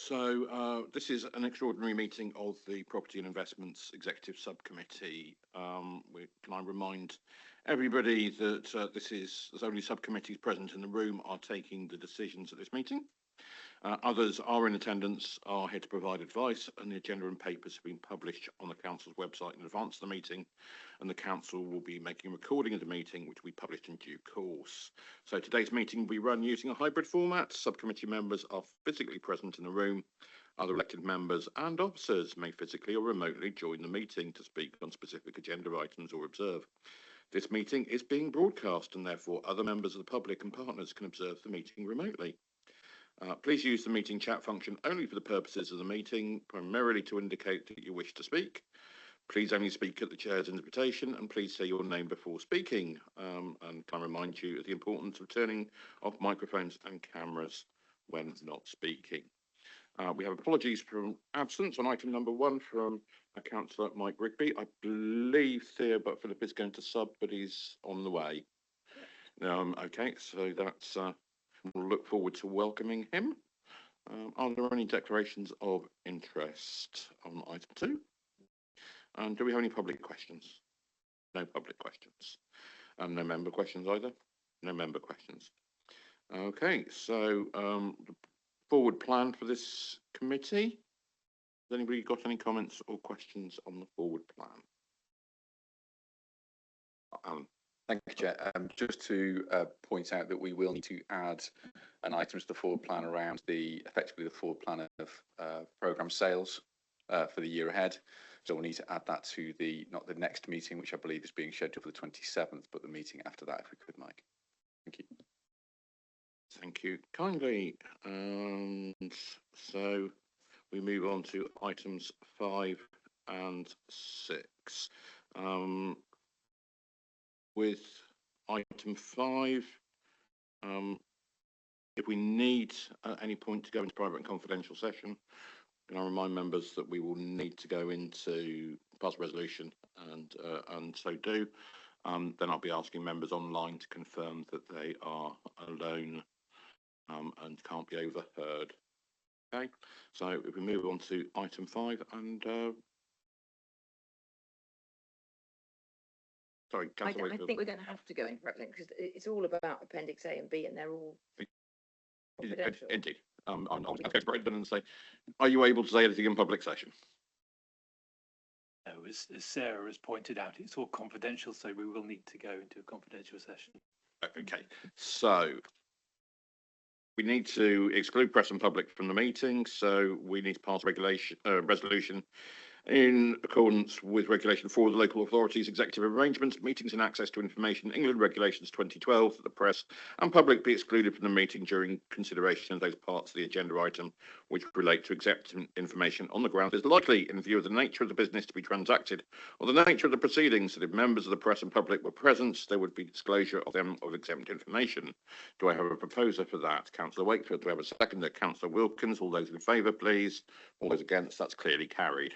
This is an extraordinary meeting of the Property and Investments Executive Subcommittee. Can I remind everybody that there's only subcommittees present in the room are taking the decisions at this meeting. Others are in attendance, are here to provide advice, and the agenda and papers have been published on the Council's website in advance of the meeting, and the Council will be making a recording of the meeting, which will be published in due course. So today's meeting will be run using a hybrid format. Subcommittee members are physically present in the room. Other elected members and officers may physically or remotely join the meeting to speak on specific agenda items or observe. This meeting is being broadcast, and therefore other members of the public and partners can observe the meeting remotely. Please use the meeting chat function only for the purposes of the meeting, primarily to indicate that you wish to speak. Please only speak at the chair's invitation, and please say your name before speaking. And can I remind you of the importance of turning off microphones and cameras when not speaking. We have apologies for absence on item number 1 from Councillor Mike Rigby. I believe Theo Philip is going to sub, but he's on the way. Okay, so that's... We'll look forward to welcoming him. Are there any declarations of interest on item 2? And do we have any public questions? No public questions. No member questions either? No member questions. Okay, so the forward plan for this committee. Has anybody got any comments or questions on the forward plan? Alan. Thank you, Chair. Just to point out that we will need to add an item to the forward plan around effectively the forward plan of programme sales for the year ahead. So we'll need to add that to not the next meeting, which I believe is being scheduled for the 27th, but the meeting after that, if we could, Mike. Thank you. Thank you kindly. And so we move on to items 5 and 6. With item 5, if we need at any point to go into private and confidential session, can I remind members that we will need to go into pass resolution and so do. Then I'll be asking members online to confirm that they are alone and can't be overheard. Okay, so if we move on to item 5 and sorry, I think we're going to have to go in private because it's all about Appendix A and B, and they're all confidential. Indeed. I'm going to go to Brendan and say, are you able to say anything in public session? No, as Sarah has pointed out, it's all confidential, so we will need to go into a confidential session. Okay, so we need to exclude press and public from the meeting, so we need to pass resolution in accordance with Regulation 4 of the Local Authorities Executive Arrangements, Meetings and Access to Information, England Regulations 2012, that the press and public be excluded from the meeting during consideration of those parts of the agenda item which relate to executive information on the ground is likely, in view of the nature of the business to be transacted or the nature of the proceedings, that if members of the press and public were present, there would be disclosure of them of exempt information. Do I have a proposer for that? Councillor Wakefield. Do I have a seconder? Councillor Wilkins. All those in favour, please. All those against? That's clearly carried.